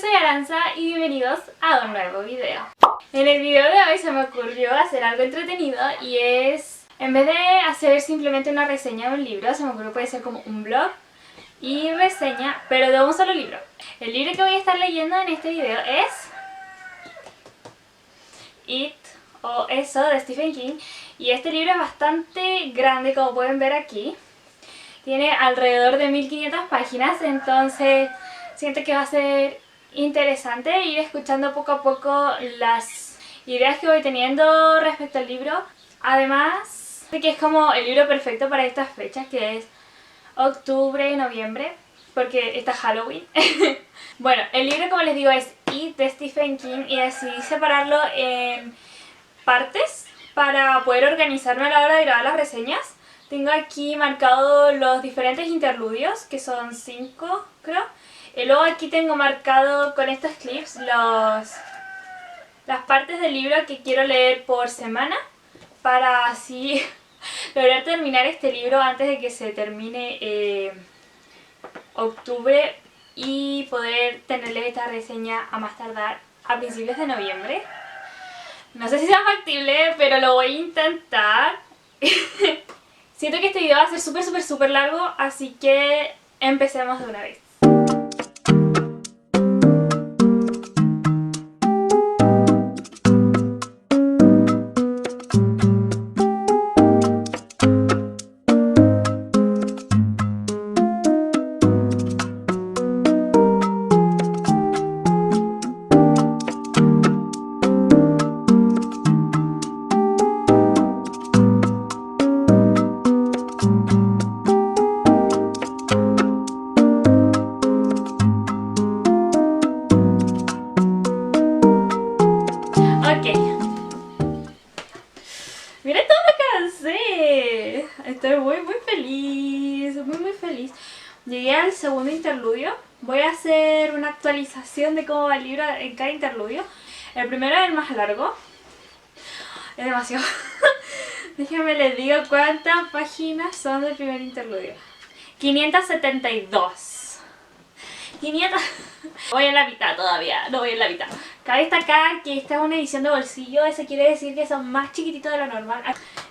soy Aranza y bienvenidos a un nuevo video. En el video de hoy se me ocurrió hacer algo entretenido y es, en vez de hacer simplemente una reseña de un libro, se me ocurrió puede ser como un blog y reseña, pero de un solo libro. El libro que voy a estar leyendo en este video es It o Eso de Stephen King, y este libro es bastante grande, como pueden ver aquí. Tiene alrededor de 1500 páginas, entonces siento que va a ser interesante ir escuchando poco a poco las ideas que voy teniendo respecto al libro. Además de que es como el libro perfecto para estas fechas, que es octubre y noviembre, porque está Halloween. Bueno, el libro, como les digo, es It de Stephen King, y decidí separarlo en partes para poder organizarme a la hora de grabar las reseñas. Tengo aquí marcado los diferentes interludios, que son 5, creo. Y luego aquí tengo marcado con estos clips las partes del libro que quiero leer por semana, para así lograr terminar este libro antes de que se termine octubre y poder tenerle esta reseña a más tardar a principios de noviembre. No sé si sea factible, pero lo voy a intentar. Siento que este video va a ser súper largo, así que empecemos de una vez. Miren todo lo que avancé. Estoy muy feliz, muy feliz. Llegué al segundo interludio. Voy a hacer una actualización de cómo va el libro en cada interludio. El primero es el más largo. Es demasiado. Déjenme les digo cuántas páginas son del primer interludio. 572. 500... Voy en la mitad todavía, no voy en la mitad. Cabe destacar que esta es una edición de bolsillo, eso quiere decir que son más chiquititos de lo normal.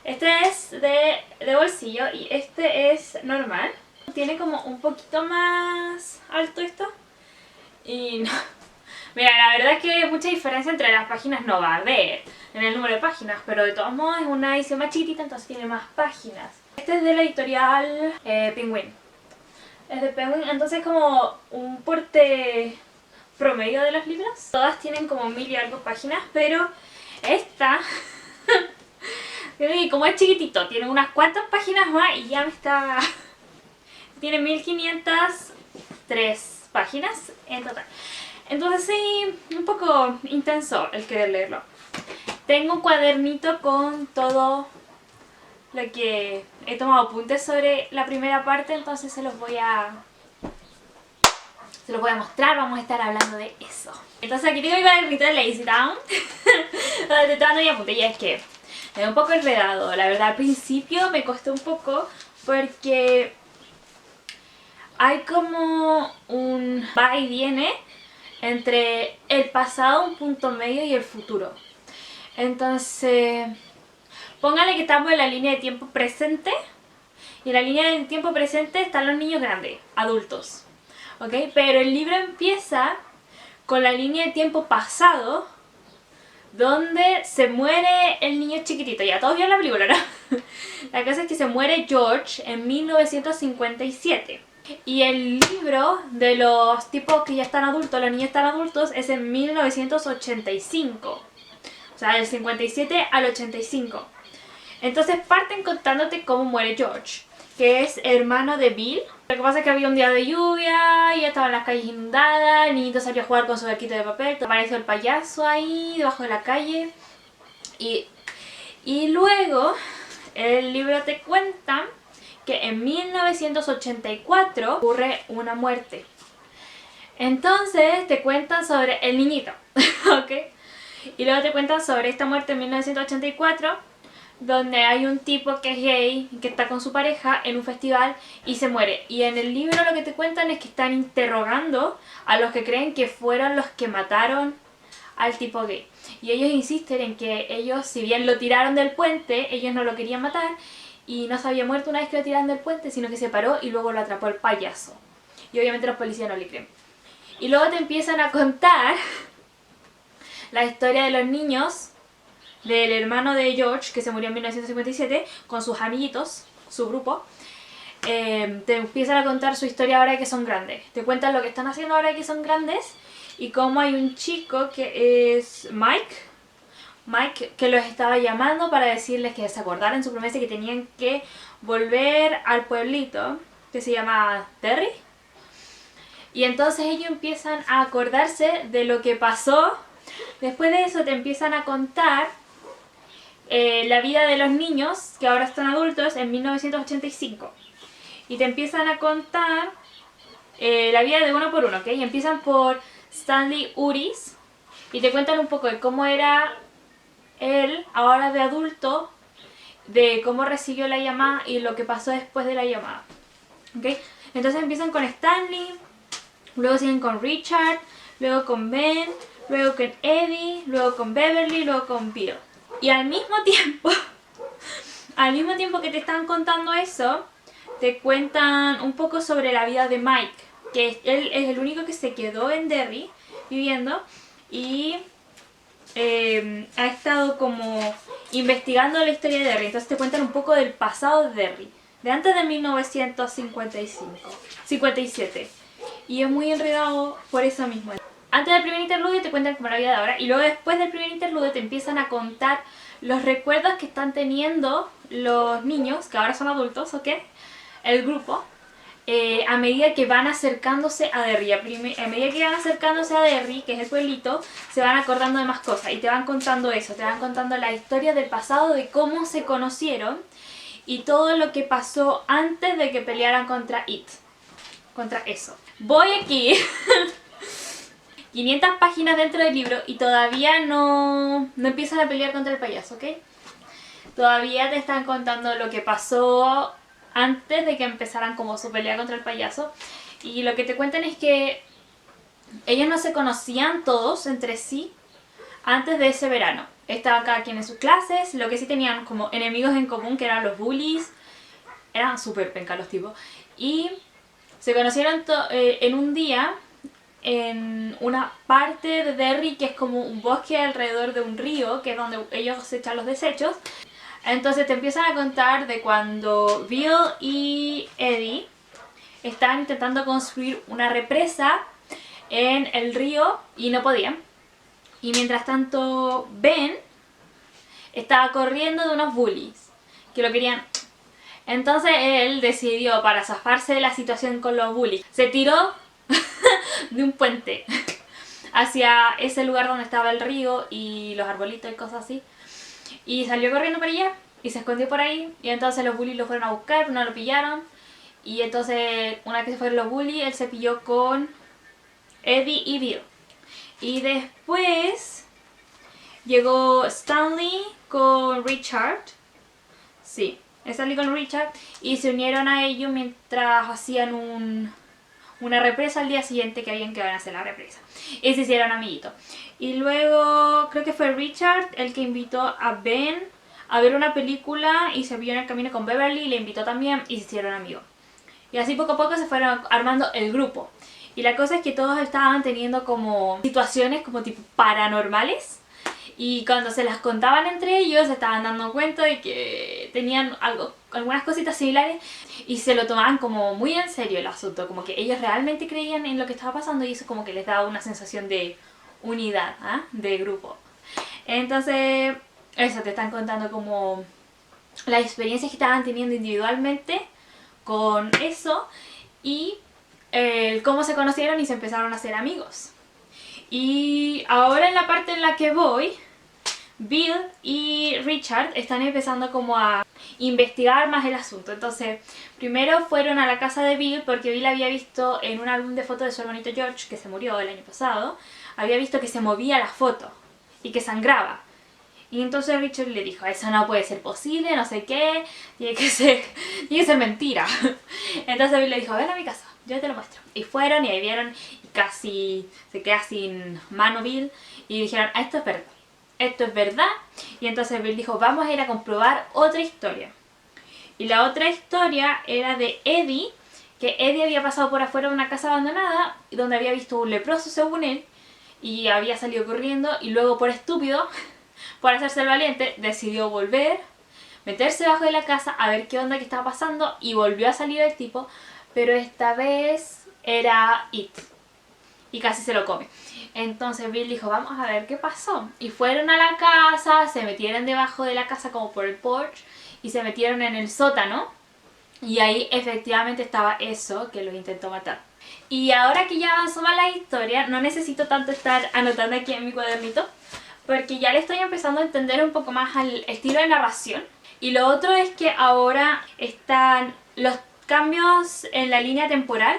Este es de bolsillo y este es normal. Tiene como un poquito más alto esto. Y no... Mira, la verdad es que mucha diferencia entre las páginas no va a haber en el número de páginas, pero de todos modos es una edición más chiquitita, entonces tiene más páginas. Este es de la editorial Penguin. Es de Penguin, entonces como un porte promedio de los libros. Todas tienen como 1000 y algo páginas, pero esta como es chiquitito, tiene unas cuantas páginas más y ya me está... Tiene 1503 páginas en total. Entonces sí, un poco intenso el querer leerlo. Tengo un cuadernito con todo lo que he tomado apuntes sobre la primera parte, entonces se los voy a mostrar, vamos a estar hablando de eso. Entonces aquí tengo mi cuadernito de Lazy Town, donde te estoy dando mi apunte, y es que es un poco enredado. La verdad al principio me costó un poco porque hay como un va y viene entre el pasado, un punto medio, y el futuro. Entonces... Póngale que estamos en la línea de tiempo presente, y en la línea de tiempo presente están los niños grandes, adultos, ¿ok? Pero el libro empieza con la línea de tiempo pasado, donde se muere el niño chiquitito. Ya todos vieron la película, ¿no? La cosa es que se muere George en 1957. Y el libro de los tipos que ya están adultos, los niños están adultos, es en 1985. O sea, del 57 al 85. Entonces parten contándote cómo muere George, que es hermano de Bill. Lo que pasa es que había un día de lluvia y estaban las calles inundadas, el niñito salió a jugar con su barquito de papel, apareció el payaso ahí debajo de la calle. Y luego el libro te cuenta que en 1984 ocurre una muerte. Entonces te cuentan sobre el niñito, ¿ok? Y luego te cuentan sobre esta muerte en 1984. donde hay un tipo que es gay, que está con su pareja en un festival y se muere. Y en el libro lo que te cuentan es que están interrogando a los que creen que fueron los que mataron al tipo gay. Y ellos insisten en que ellos, si bien lo tiraron del puente, ellos no lo querían matar y no se había muerto una vez que lo tiraron del puente, sino que se paró y luego lo atrapó el payaso. Y obviamente los policías no le creen. Y luego te empiezan a contar la historia de los niños, del hermano de George, que se murió en 1957, con sus amiguitos, su grupo. Te empiezan a contar su historia ahora que son grandes. Te cuentan lo que están haciendo ahora que son grandes y cómo hay un chico que es Mike, que los estaba llamando para decirles que se acordaran su promesa y que tenían que volver al pueblito que se llama Derry. Y entonces ellos empiezan a acordarse de lo que pasó. Después de eso te empiezan a contar la vida de los niños, que ahora están adultos, en 1985. Y te empiezan a contar la vida de uno por uno, ¿ok? Y empiezan por Stanley Uris y te cuentan un poco de cómo era él ahora de adulto, de cómo recibió la llamada y lo que pasó después de la llamada, ¿ok? Entonces empiezan con Stanley, luego siguen con Richard, luego con Ben, luego con Eddie, luego con Beverly, luego con Bill. Y al mismo tiempo que te están contando eso, te cuentan un poco sobre la vida de Mike, que él es el único que se quedó en Derry viviendo y ha estado como investigando la historia de Derry. Entonces te cuentan un poco del pasado de Derry, de antes de 1957. Y es muy enredado por eso mismo. Antes del primer interludio te cuentan como la vida de ahora y luego después del primer interludio te empiezan a contar los recuerdos que están teniendo los niños, que ahora son adultos, ¿ok? El grupo, a medida que van acercándose a Derry. A medida que van acercándose a Derry, que es el pueblito, se van acordando de más cosas y te van contando eso, te van contando la historia del pasado, de cómo se conocieron y todo lo que pasó antes de que pelearan contra eso. Voy aquí 500 páginas dentro del libro y todavía no empiezan a pelear contra el payaso, ¿ok? Todavía te están contando lo que pasó antes de que empezaran como su pelea contra el payaso. Y lo que te cuentan es que ellos no se conocían todos entre sí antes de ese verano. Estaban cada quien en sus clases, lo que sí tenían como enemigos en común, que eran los bullies. Eran súper penca los tipos. Y se conocieron en un día en una parte de Derry que es como un bosque alrededor de un río, que es donde ellos echan los desechos. Entonces te empiezan a contar de cuando Bill y Eddie estaban intentando construir una represa en el río y no podían. Y mientras tanto Ben estaba corriendo de unos bullies que lo querían. Entonces él decidió, para zafarse de la situación con los bullies, se tiró de un puente hacia ese lugar donde estaba el río y los arbolitos y cosas así. Y salió corriendo para allá y se escondió por ahí. Y entonces los bullies lo fueron a buscar, pero no lo pillaron. Y entonces, una vez que se fueron los bullies, él se pilló con Eddie y Bill. Y después llegó Stanley con Richard. Sí, Stanley con Richard. Y se unieron a ellos mientras hacían una represa al día siguiente, que habían que van a hacer la represa. Y se hicieron amiguitos. Y luego creo que fue Richard el que invitó a Ben a ver una película y se vio en el camino con Beverly y le invitó también y se hicieron amigos. Y así poco a poco se fueron armando el grupo. Y la cosa es que todos estaban teniendo como situaciones como tipo paranormales. Y cuando se las contaban entre ellos se estaban dando cuenta de que tenían algunas cositas similares y se lo tomaban como muy en serio el asunto. Como que ellos realmente creían en lo que estaba pasando y eso como que les daba una sensación de unidad, ¿eh? De grupo. Entonces, eso, te están contando como las experiencias que estaban teniendo individualmente con eso y cómo se conocieron y se empezaron a hacer amigos. Y ahora en la parte en la que voy, Bill y Richard están empezando como a investigar más el asunto. Entonces, primero fueron a la casa de Bill porque Bill había visto en un álbum de fotos de su hermanito George, que se murió el año pasado, había visto que se movía la foto y que sangraba. Y entonces Richard le dijo, eso no puede ser posible, no sé qué, tiene que ser mentira. Entonces Bill le dijo, ven a mi casa, yo te lo muestro. Y fueron y ahí vieron y casi se queda sin mano Bill y dijeron, esto es verdad, esto es verdad. Y entonces Bill dijo, vamos a ir a comprobar otra historia. Y la otra historia era de Eddie, que Eddie había pasado por afuera de una casa abandonada donde había visto un leproso según él y había salido corriendo y luego por estúpido, por hacerse el valiente, decidió volver, meterse debajo de la casa a ver qué onda que estaba pasando y volvió a salir el tipo, pero esta vez era It y casi se lo come. Entonces Bill dijo, vamos a ver qué pasó. Y fueron a la casa, se metieron debajo de la casa como por el porch y se metieron en el sótano. Y ahí efectivamente estaba eso que los intentó matar. Y ahora que ya avanzó más la historia, no necesito tanto estar anotando aquí en mi cuadernito, porque ya le estoy empezando a entender un poco más al estilo de narración. Y lo otro es que ahora están los cambios en la línea temporal,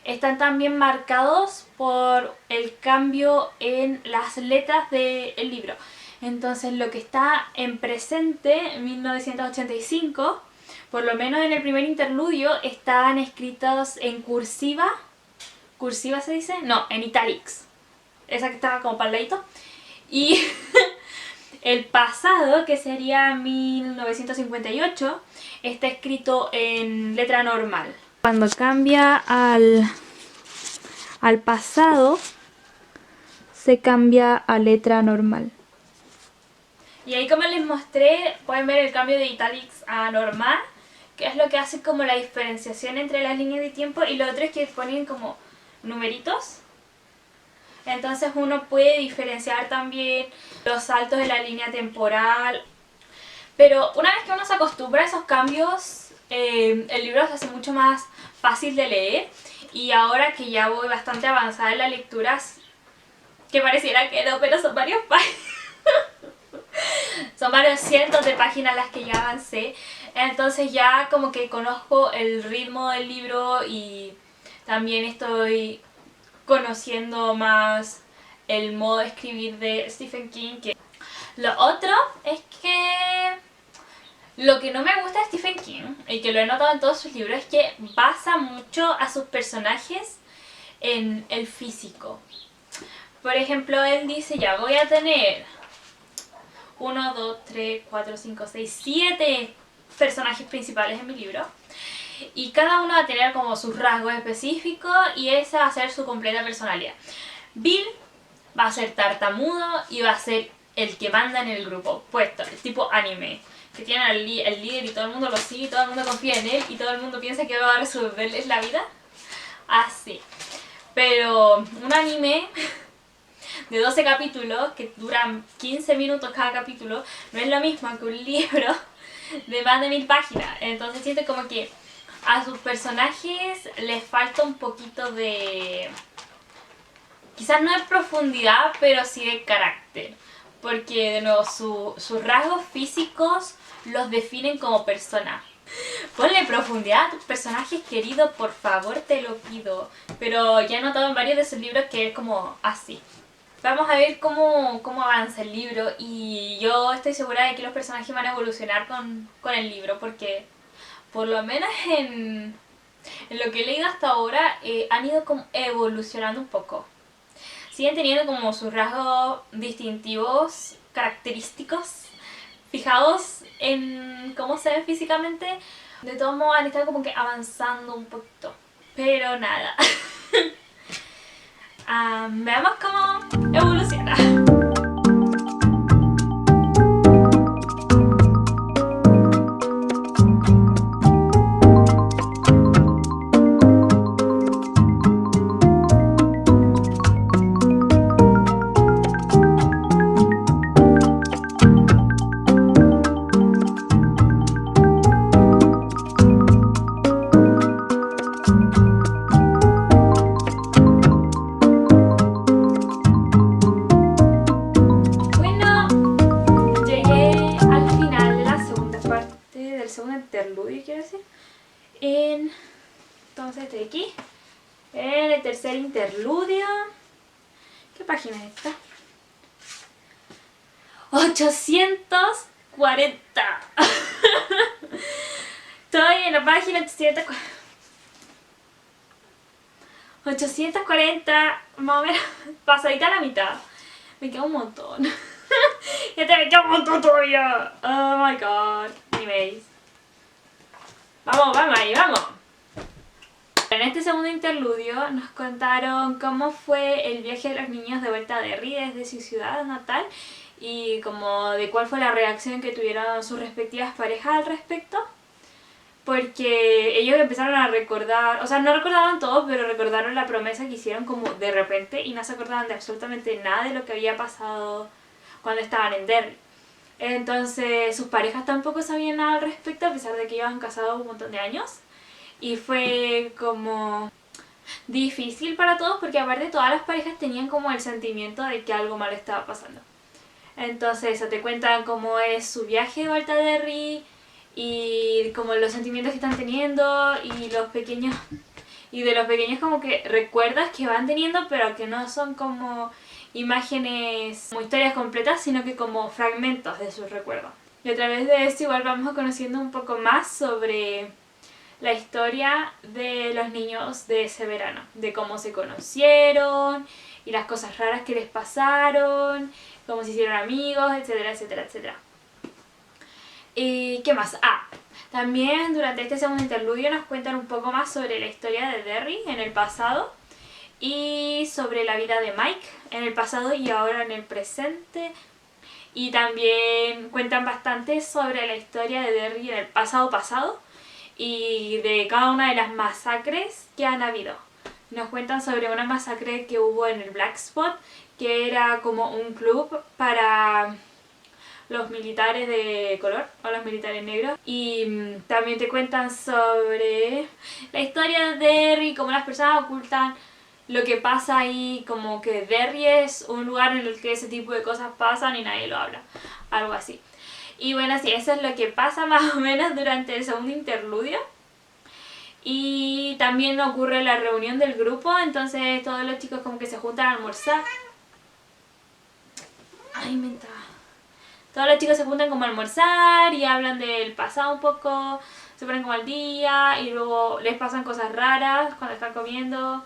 están también marcados por el cambio en las letras del libro. Entonces lo que está en presente, en 1985, por lo menos en el primer interludio, están escritos en cursiva. ¿Cursiva se dice? No, en italics. Esa que estaba como para el ladito. Y el pasado, que sería 1958, está escrito en letra normal. Cuando cambia al pasado, se cambia a letra normal. Y ahí, como les mostré, pueden ver el cambio de italics a normal, que es lo que hace como la diferenciación entre las líneas de tiempo. Y lo otro es que ponen como numeritos. Entonces uno puede diferenciar también los saltos de la línea temporal. Pero una vez que uno se acostumbra a esos cambios, el libro se hace mucho más fácil de leer. Y ahora que ya voy bastante avanzada en la lectura, que pareciera que no, pero son varios páginas. Son varios cientos de páginas las que ya avancé. Entonces ya como que conozco el ritmo del libro y también estoy conociendo más el modo de escribir de Stephen King. Lo otro es que lo que no me gusta de Stephen King, y que lo he notado en todos sus libros, es que basa mucho a sus personajes en el físico. Por ejemplo, él dice, ya voy a tener 1, 2, 3, 4, 5, 6, 7 personajes principales en mi libro. Y cada uno va a tener como sus rasgos específicos y esa va a ser su completa personalidad. Bill va a ser tartamudo y va a ser el que manda en el grupo, puesto, el tipo anime, que tiene el líder y todo el mundo lo sigue y todo el mundo confía en él y todo el mundo piensa que va a resolverles la vida. Así. Pero un anime de 12 capítulos que duran 15 minutos cada capítulo no es lo mismo que un libro de más de 1000 páginas. Entonces siento como que a sus personajes les falta un poquito de... quizás no de profundidad, pero sí de carácter. Porque de nuevo sus rasgos físicos los definen como persona. Ponle profundidad a tus personajes queridos, por favor, te lo pido. Pero ya he notado en varios de sus libros que es como así. Vamos a ver cómo avanza el libro y yo estoy segura de que los personajes van a evolucionar con el libro, porque por lo menos en lo que he leído hasta ahora han ido como evolucionando un poco. Siguen teniendo como sus rasgos distintivos, característicos, fijados en cómo se ven físicamente. De todos modos han estado como que avanzando un poquito. Pero nada. Veamos cómo evoluciona. Interludio, quiero decir. Entonces estoy aquí en el tercer interludio. ¿Qué página es esta? 840. Estoy en la página 840, más o menos, pasadita a la mitad. Me queda un montón. Ya te me queda un montón todavía. Oh my god. Anyways. Vamos ahí, vamos. En este segundo interludio nos contaron cómo fue el viaje de los niños de vuelta a Derry desde su ciudad natal y como de cuál fue la reacción que tuvieron sus respectivas parejas al respecto. Porque ellos empezaron a recordar, o sea, no recordaban todo, pero recordaron la promesa que hicieron como de repente y no se acordaban de absolutamente nada de lo que había pasado cuando estaban en Derry. Entonces sus parejas tampoco sabían nada al respecto, a pesar de que iban casados un montón de años. Y fue como difícil para todos porque aparte todas las parejas tenían como el sentimiento de que algo malo estaba pasando. Entonces eso, te cuentan cómo es su viaje de vuelta a Derry y como los sentimientos que están teniendo y los pequeños y de los pequeños como que recuerdos que van teniendo, pero que no son como imágenes como historias completas, sino que como fragmentos de sus recuerdos. Y a través de esto igual vamos conociendo un poco más sobre la historia de los niños de ese verano, de cómo se conocieron y las cosas raras que les pasaron, cómo se hicieron amigos, etcétera, etcétera, etcétera. ¿Y qué más? También durante este segundo interludio nos cuentan un poco más sobre la historia de Derry en el pasado y sobre la vida de Mike en el pasado y ahora en el presente. Y también cuentan bastante sobre la historia de Derry en el pasado y de cada una de las masacres que han habido. Nos cuentan sobre una masacre que hubo en el Black Spot, que era como un club para los militares de color o los militares negros. Y también te cuentan sobre la historia de Derry, cómo las personas ocultan lo que pasa ahí, como que Derry es un lugar en el que ese tipo de cosas pasan y nadie lo habla, algo así. Y bueno, sí, eso es lo que pasa más o menos durante el segundo interludio. Y también ocurre la reunión del grupo, entonces todos los chicos como que se juntan a almorzar. Ay, menta. Todos los chicos se juntan como a almorzar y hablan del pasado un poco, se ponen como al día y luego les pasan cosas raras cuando están comiendo.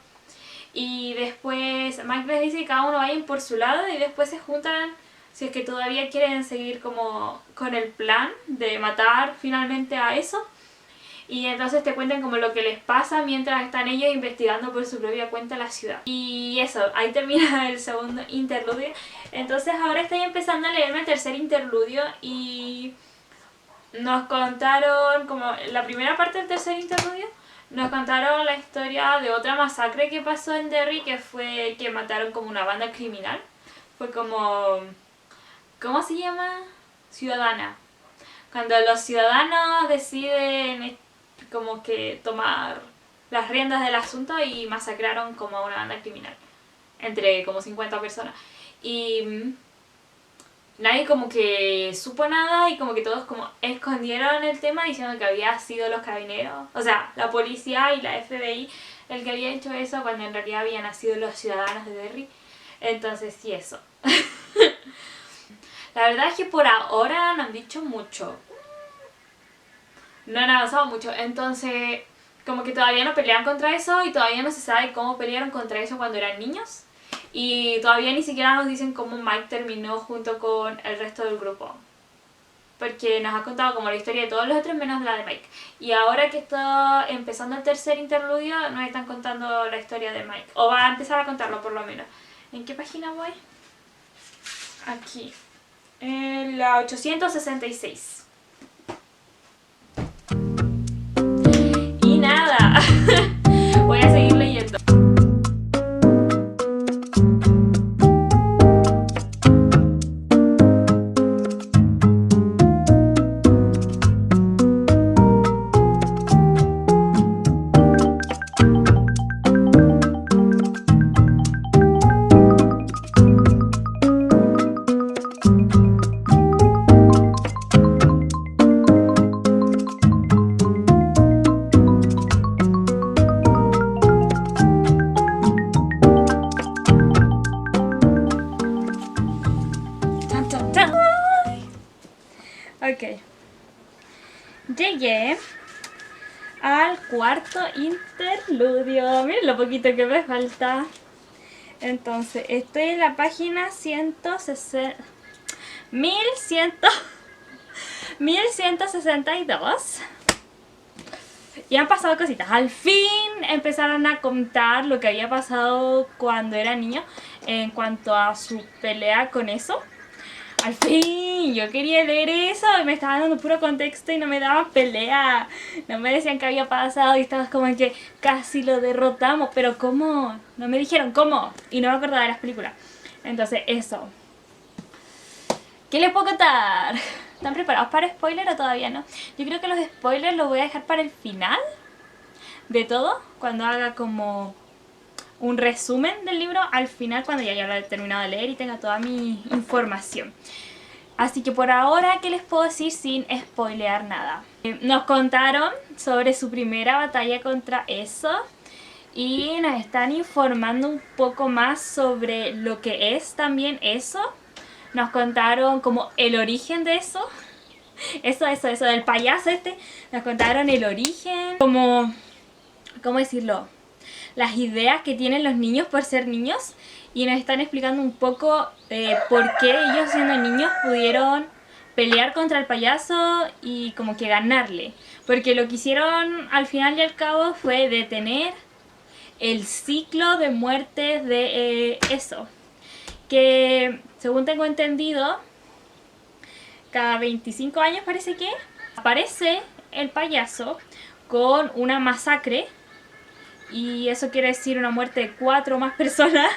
Y después Mike les dice que cada uno vaya por su lado y después se juntan si es que todavía quieren seguir como con el plan de matar finalmente a eso. Y entonces te cuentan como lo que les pasa mientras están ellos investigando por su propia cuenta la ciudad. Y eso, ahí termina el segundo interludio. Entonces ahora estoy empezando a leerme el tercer interludio y nos contaron como la primera parte del tercer interludio. Nos contaron la historia de otra masacre que pasó en Derry, que fue que mataron como una banda criminal. Fue como... ¿cómo se llama? Ciudadana. Cuando los ciudadanos deciden como que tomar las riendas del asunto y masacraron como a una banda criminal. Entre como 50 personas. Y nadie como que supo nada y como que todos como escondieron el tema diciendo que había sido los carabineros, o sea, la policía y la FBI el que había hecho eso cuando en realidad habían sido los ciudadanos de Derry. Entonces sí, eso. La verdad es que por ahora no han dicho mucho. No han avanzado mucho, entonces como que todavía no pelean contra eso y todavía no se sabe cómo pelearon contra eso cuando eran niños. Y todavía ni siquiera nos dicen cómo Mike terminó junto con el resto del grupo. Porque nos ha contado como la historia de todos los otros menos la de Mike. Y ahora que está empezando el tercer interludio, nos están contando la historia de Mike. O va a empezar a contarlo por lo menos. ¿En qué página voy? Aquí. En la 866. Y nada. Voy a seguir leyendo. Ok. Llegué al cuarto interludio. Miren lo poquito que me falta. Entonces, estoy en la página 160... 1162. Y han pasado cositas. Al fin empezaron a contar lo que había pasado cuando era niño en cuanto a su pelea con eso. Al fin, yo quería leer eso y me estaban dando puro contexto y no me daban pelea. No me decían qué había pasado y estabas como que casi lo derrotamos. Pero ¿cómo? No me dijeron cómo. Y no me acordaba de las películas. Entonces, eso. ¿Qué les puedo contar? ¿Están preparados para spoiler o todavía no? Yo creo que los spoilers los voy a dejar para el final de todo. Cuando haga como un resumen del libro al final, cuando ya lo he terminado de leer y tenga toda mi información. Así que por ahora, ¿qué les puedo decir sin spoilear nada? Nos contaron sobre su primera batalla contra eso y nos están informando un poco más sobre lo que es también eso. Nos contaron como el origen de eso. Eso, del payaso este. Nos contaron el origen, como, ¿cómo decirlo? Las ideas que tienen los niños por ser niños. Y nos están explicando un poco por qué ellos siendo niños pudieron pelear contra el payaso y como que ganarle. Porque lo que hicieron al final y al cabo fue detener el ciclo de muertes de eso. Que según tengo entendido, cada 25 años parece que aparece el payaso con una masacre. Y eso quiere decir una muerte de 4 o más personas,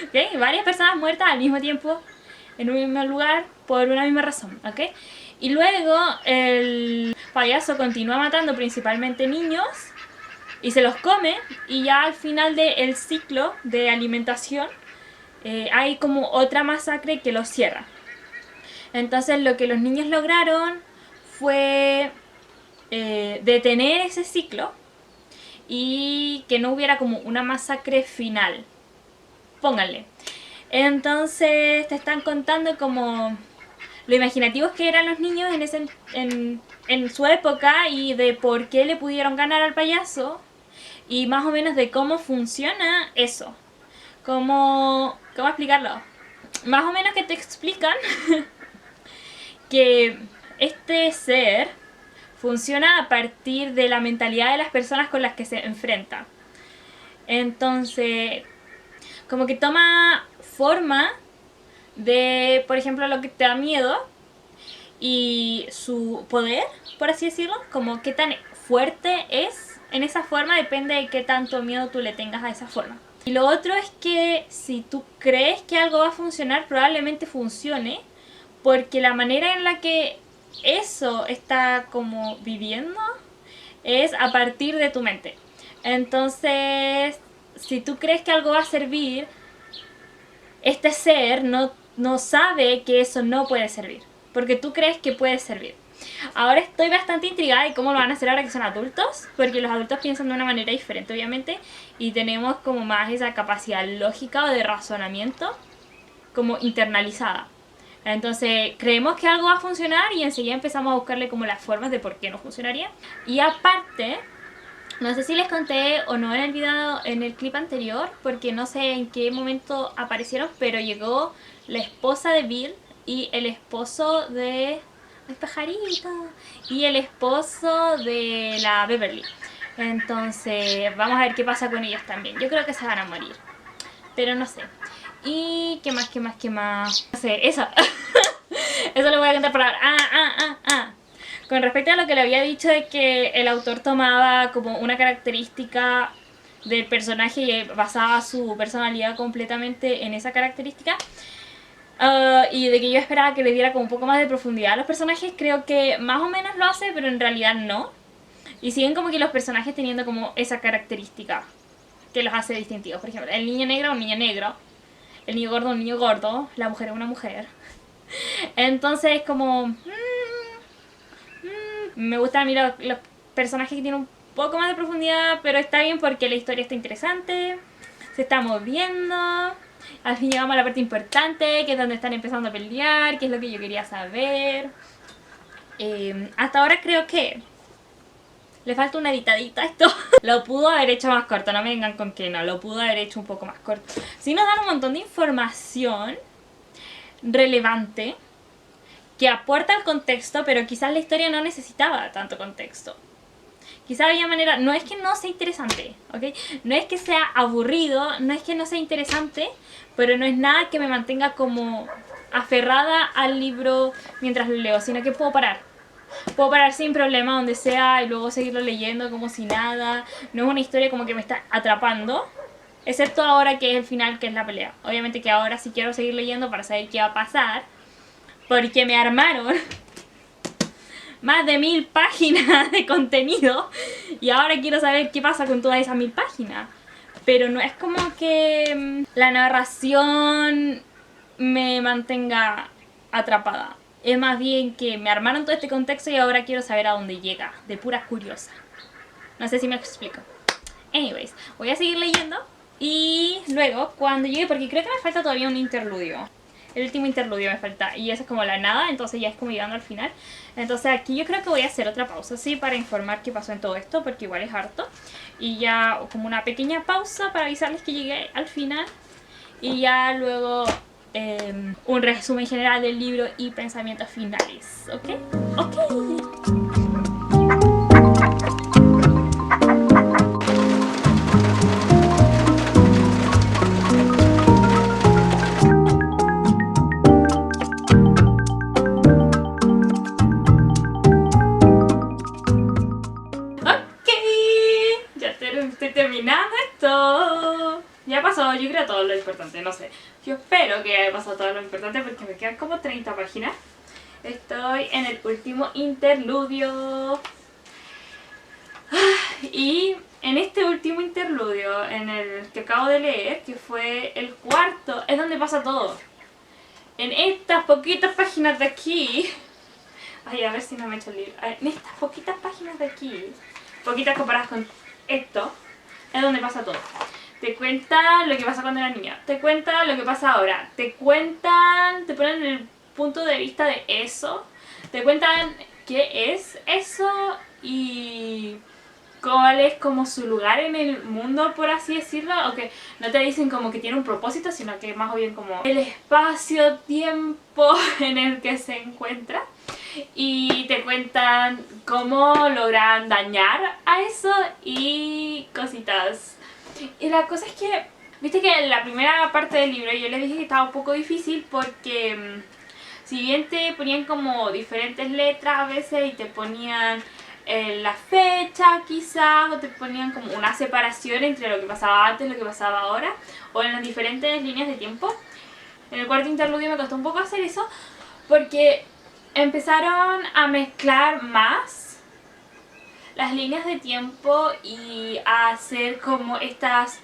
¿okay? Varias personas muertas al mismo tiempo, en un mismo lugar, por una misma razón, ¿ok? Y luego el payaso continúa matando principalmente niños y se los come, y ya al final del ciclo de alimentación hay como otra masacre que los cierra. Entonces lo que los niños lograron fue detener ese ciclo y que no hubiera como una masacre final. Pónganle. Entonces te están contando como lo imaginativos que eran los niños en su época y de por qué le pudieron ganar al payaso y más o menos de cómo funciona eso. ¿Cómo explicarlo? Más o menos que te explican que este ser funciona a partir de la mentalidad de las personas con las que se enfrenta. Entonces, como que toma forma de, por ejemplo, lo que te da miedo y su poder, por así decirlo, como qué tan fuerte es en esa forma, depende de qué tanto miedo tú le tengas a esa forma. Y lo otro es que si tú crees que algo va a funcionar, probablemente funcione, porque la manera en la que eso está como viviendo es a partir de tu mente. Entonces, si tú crees que algo va a servir, este ser no sabe que eso no puede servir, porque tú crees que puede servir. Ahora estoy bastante intrigada de cómo lo van a hacer ahora que son adultos, porque los adultos piensan de una manera diferente obviamente y tenemos como más esa capacidad lógica o de razonamiento como internalizada. Entonces creemos que algo va a funcionar y enseguida empezamos a buscarle como las formas de por qué no funcionaría. Y aparte, no sé si les conté o no en el video, en el clip anterior, porque no sé en qué momento aparecieron, pero llegó la esposa de Bill y el esposo de... ¡ay, pajarito! Y el esposo de la Beverly. Entonces vamos a ver qué pasa con ellos también. Yo creo que se van a morir, pero no sé. Y qué más. No sé, eso. Eso lo voy a contar por ahora. Con respecto a lo que le había dicho de que el autor tomaba como una característica del personaje y basaba su personalidad completamente en esa característica, y de que yo esperaba que le diera como un poco más de profundidad a los personajes, creo que más o menos lo hace, pero en realidad no. Y siguen como que los personajes teniendo como esa característica que los hace distintivos. Por ejemplo, el niño negro es un niño negro, el niño gordo es un niño gordo, la mujer es una mujer. Entonces como... me gustan a mí los personajes que tienen un poco más de profundidad, pero está bien porque la historia está interesante, se está moviendo. Al fin llegamos a la parte importante, que es donde están empezando a pelear, que es lo que yo quería saber. Hasta ahora creo que le falta una editadita a esto. Lo pudo haber hecho más corto, no me vengan con que no, lo pudo haber hecho un poco más corto. Sí nos dan un montón de información relevante que aporta al contexto, pero quizás la historia no necesitaba tanto contexto. Quizás había manera, no es que no sea interesante, ¿ok? No es que sea aburrido, no es que no sea interesante, pero no es nada que me mantenga como aferrada al libro mientras lo leo, sino que puedo parar. Puedo parar sin problema donde sea y luego seguirlo leyendo como si nada. No es una historia como que me está atrapando, excepto ahora que es el final, que es la pelea. Obviamente que ahora sí quiero seguir leyendo para saber qué va a pasar, porque me armaron más de 1000 páginas de contenido y ahora quiero saber qué pasa con todas esas 1000 páginas. Pero no es como que la narración me mantenga atrapada. Es más bien que me armaron todo este contexto y ahora quiero saber a dónde llega, de pura curiosa. No sé si me explico. Anyways, voy a seguir leyendo y luego cuando llegue, porque creo que me falta todavía un interludio. El último interludio me falta y eso es como la nada, entonces ya es como llegando al final. Entonces aquí yo creo que voy a hacer otra pausa, sí, para informar qué pasó en todo esto, porque igual es harto. Y ya como una pequeña pausa para avisarles que llegué al final. Y ya luego un resumen general del libro y pensamientos finales, ¿ok? Ok. Estoy terminando esto. Ya pasó, yo creo, todo lo importante, no sé. Yo espero que haya pasado todo lo importante porque me quedan como 30 páginas. Estoy en el último interludio. Y en este último interludio, en el que acabo de leer, que fue el cuarto, es donde pasa todo. En estas poquitas páginas de aquí... Ay, a ver si no me he hecho el libro. En estas poquitas páginas de aquí, poquitas comparadas con esto, es donde pasa todo. Te cuentan lo que pasa cuando era niña, te cuentan lo que pasa ahora, te cuentan, te ponen el punto de vista de eso, te cuentan qué es eso y cuál es como su lugar en el mundo, por así decirlo, aunque no te dicen como que tiene un propósito, sino que más bien como el espacio-tiempo en el que se encuentra. Y te cuentan cómo logran dañar a eso y cositas. Y la cosa es que, viste que en la primera parte del libro yo les dije que estaba un poco difícil porque si bien te ponían como diferentes letras a veces y te ponían la fecha quizás, o te ponían como una separación entre lo que pasaba antes y lo que pasaba ahora, o en las diferentes líneas de tiempo. En el cuarto interludio me costó un poco hacer eso porque empezaron a mezclar más las líneas de tiempo y a hacer como estas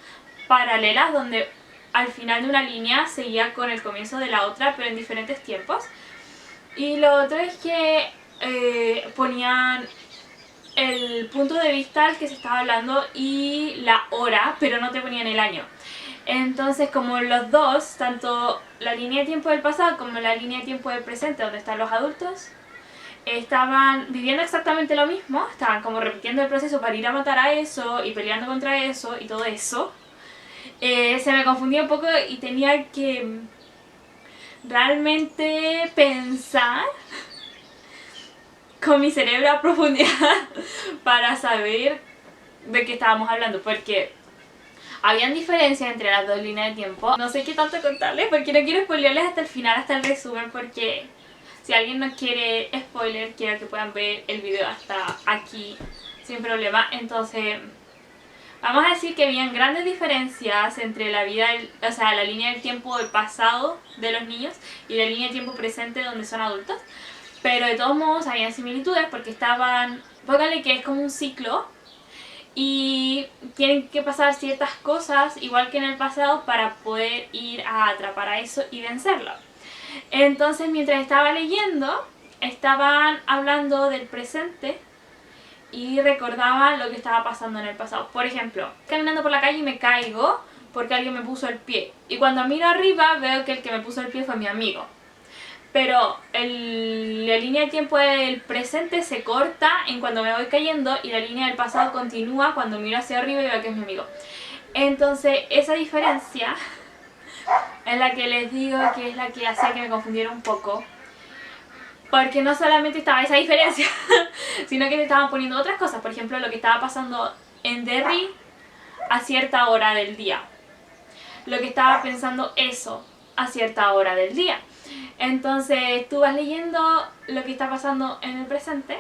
paralelas donde al final de una línea seguía con el comienzo de la otra, pero en diferentes tiempos. Y lo otro es que ponían el punto de vista al que se estaba hablando y la hora, pero no te ponían el año. Entonces, como los dos, tanto la línea de tiempo del pasado como la línea de tiempo del presente, donde están los adultos, estaban viviendo exactamente lo mismo, estaban como repitiendo el proceso para ir a matar a eso y peleando contra eso y todo eso, se me confundía un poco y tenía que realmente pensar con mi cerebro a profundidad para saber de qué estábamos hablando, porque habían diferencias entre las dos líneas de tiempo. No sé qué tanto contarles porque no quiero spoilearles hasta el final, hasta el resumen, porque si alguien no quiere spoiler, quiero que puedan ver el video hasta aquí sin problema. Entonces, vamos a decir que habían grandes diferencias entre la vida, o sea, la línea del tiempo del pasado de los niños y la línea de tiempo presente donde son adultos. Pero de todos modos habían similitudes porque estaban, pónganle que es como un ciclo y tienen que pasar ciertas cosas igual que en el pasado para poder ir a atrapar a eso y vencerlo. Entonces mientras estaba leyendo estaban hablando del presente y recordaban lo que estaba pasando en el pasado. Por ejemplo, caminando por la calle y me caigo porque alguien me puso el pie y cuando miro arriba veo que el que me puso el pie fue mi amigo. pero la línea del tiempo del presente se corta en cuando me voy cayendo y la línea del pasado continúa cuando miro hacia arriba y veo que es mi amigo. Entonces esa diferencia es la que les digo que es la que hacía que me confundiera un poco. Porque no solamente estaba esa diferencia, sino que te estaban poniendo otras cosas. Por ejemplo, lo que estaba pasando en Derry a cierta hora del día. Lo que estaba pensando eso a cierta hora del día. Entonces tú vas leyendo lo que está pasando en el presente,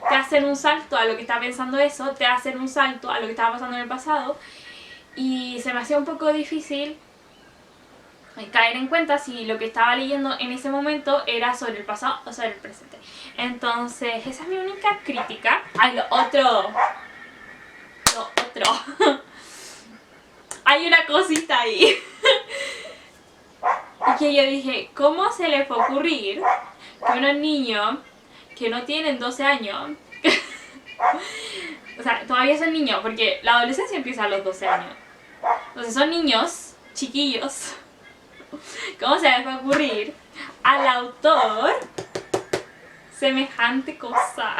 te hacen un salto a lo que está pensando eso, te hacen un salto a lo que estaba pasando en el pasado. Y se me hacía un poco difícil caer en cuenta si lo que estaba leyendo en ese momento era sobre el pasado o sobre el presente. Entonces esa es mi única crítica. Ay, lo otro hay una cosita ahí y que yo dije, ¿cómo se les puede ocurrir que unos niños que no tienen 12 años o sea, todavía son niños, porque la adolescencia empieza a los 12 años, entonces son niños, chiquillos, ¿cómo se les puede ocurrir al autor semejante cosa?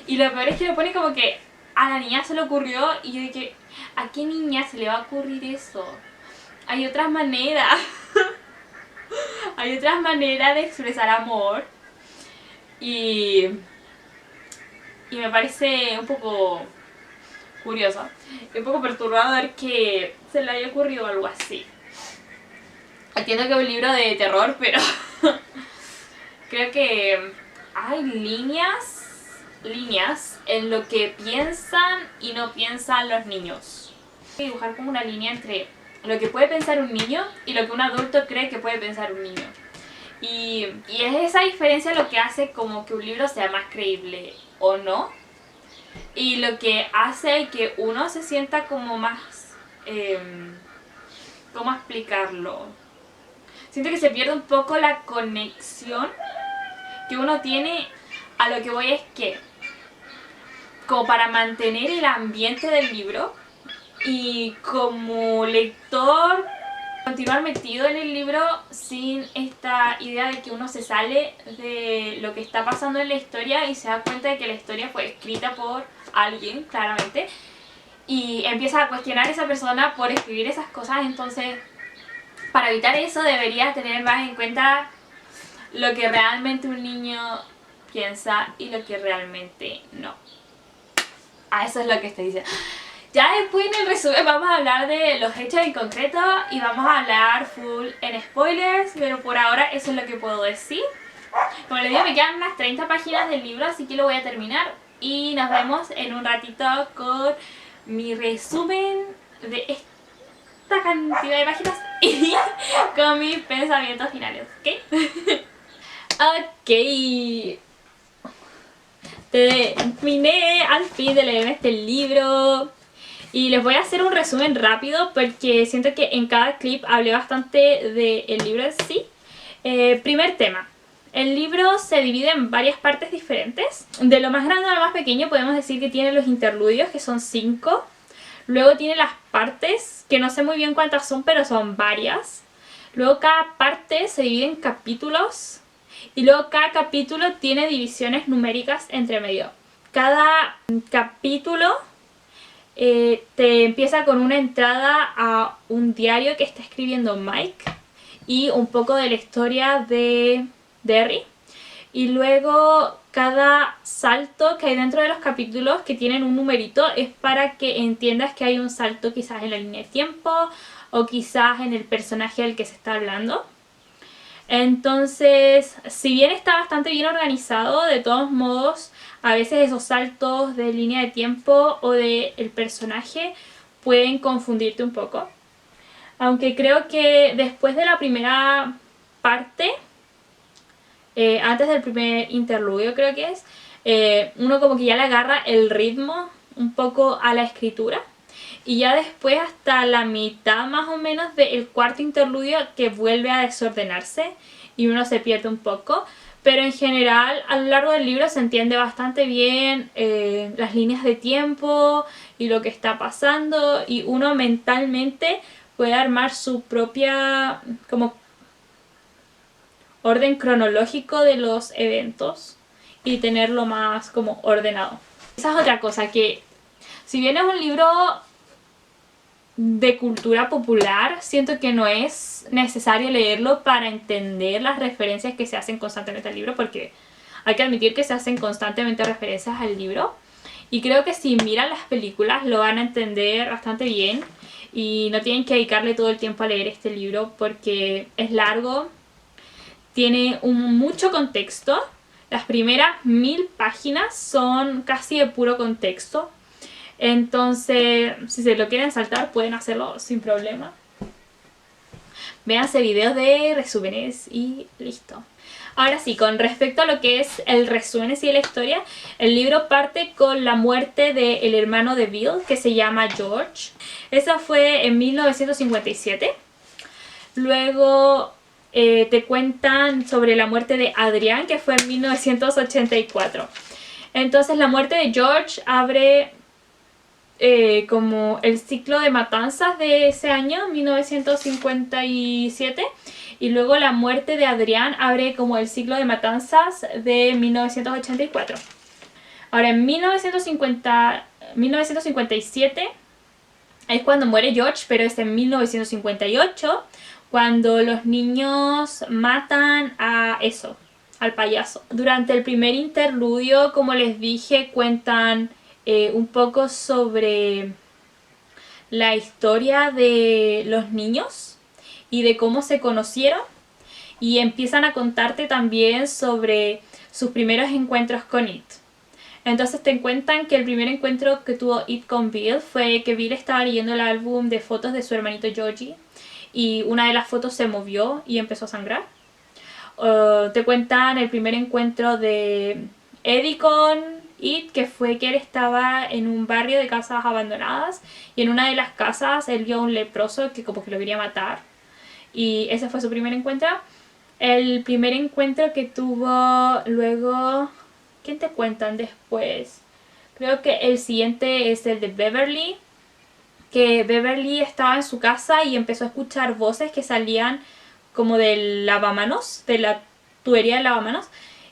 Y lo peor es que lo pone como que a la niña se le ocurrió y yo dije, ¿a qué niña se le va a ocurrir eso? Hay otras maneras. Hay otras maneras de expresar amor. Y me parece un poco curioso, un poco perturbador que se le haya ocurrido algo así. Entiendo que es un libro de terror, pero creo que hay líneas en lo que piensan y no piensan los niños. Hay que dibujar como una línea entre lo que puede pensar un niño y lo que un adulto cree que puede pensar un niño. Y es esa diferencia lo que hace como que un libro sea más creíble o no. Y lo que hace que uno se sienta como más... ¿cómo explicarlo? Siento que se pierde un poco la conexión que uno tiene. A lo que voy es que, como para mantener el ambiente del libro y como lector continuar metido en el libro sin esta idea de que uno se sale de lo que está pasando en la historia y se da cuenta de que la historia fue escrita por alguien, claramente, y empieza a cuestionar a esa persona por escribir esas cosas. Entonces, para evitar eso debería tener más en cuenta lo que realmente un niño piensa y lo que realmente no. Eso es lo que estoy diciendo. Ya después en el resumen vamos a hablar de los hechos en concreto y vamos a hablar full en spoilers, pero por ahora eso es lo que puedo decir. Como les digo, me quedan unas 30 páginas del libro, así que lo voy a terminar y nos vemos en un ratito con mi resumen de esta cantidad de páginas y con mis pensamientos finales, ¿ok? Ok. Terminé al fin de leer este libro. Y les voy a hacer un resumen rápido porque siento que en cada clip hablé bastante del libro en sí. Primer tema. El libro se divide en varias partes diferentes. De lo más grande a lo más pequeño podemos decir que tiene los interludios, que son 5. Luego tiene las partes, que no sé muy bien cuántas son, pero son varias. Luego cada parte se divide en capítulos. Y luego cada capítulo tiene divisiones numéricas entre medio. Cada capítulo... te empieza con una entrada a un diario que está escribiendo Mike y un poco de la historia de Derry, y luego cada salto que hay dentro de los capítulos que tienen un numerito es para que entiendas que hay un salto quizás en la línea de tiempo o quizás en el personaje del que se está hablando. Entonces, si bien está bastante bien organizado, de todos modos, a veces esos saltos de línea de tiempo o del personaje pueden confundirte un poco. Aunque creo que después de la primera parte, antes del primer interludio creo que es, uno como que ya le agarra el ritmo un poco a la escritura. Y ya después hasta la mitad más o menos del cuarto interludio que vuelve a desordenarse y uno se pierde un poco. Pero en general a lo largo del libro se entiende bastante bien las líneas de tiempo y lo que está pasando. Y uno mentalmente puede armar su propia, como orden cronológico de los eventos y tenerlo más como ordenado. Esa es otra cosa, que si bien es un libro de cultura popular, siento que no es necesario leerlo para entender las referencias que se hacen constantemente al libro, porque hay que admitir que se hacen constantemente referencias al libro. Y creo que si miran las películas lo van a entender bastante bien y no tienen que dedicarle todo el tiempo a leer este libro porque es largo, tiene mucho contexto. Las primeras 1000 páginas son casi de puro contexto. Entonces, si se lo quieren saltar, pueden hacerlo sin problema. Véanse videos de resúmenes y listo. Ahora sí, con respecto a lo que es el resumen y la historia, el libro parte con la muerte del hermano de Bill, que se llama George. Esa fue en 1957. Luego te cuentan sobre la muerte de Adrián, que fue en 1984. Entonces la muerte de George abre como el ciclo de matanzas de ese año, 1957, y luego la muerte de Adrián abre como el ciclo de matanzas de 1984. Ahora en 1957 es cuando muere George, pero es en 1958 cuando los niños matan al payaso. Durante el primer interludio, como les dije, cuentan un poco sobre la historia de los niños y de cómo se conocieron, y empiezan a contarte también sobre sus primeros encuentros con It. Entonces te cuentan que el primer encuentro que tuvo It con Bill fue que Bill estaba leyendo el álbum de fotos de su hermanito Georgie y una de las fotos se movió y empezó a sangrar. Te cuentan el primer encuentro de Eddie con It, que fue que él estaba en un barrio de casas abandonadas y en una de las casas él vio a un leproso que como que lo quería matar, y ese fue su primer encuentro. El primer encuentro que tuvo luego... ¿Quién te cuentan después? Creo que el siguiente es el de Beverly, que Beverly estaba en su casa y empezó a escuchar voces que salían como del lavamanos, de la tubería del lavamanos,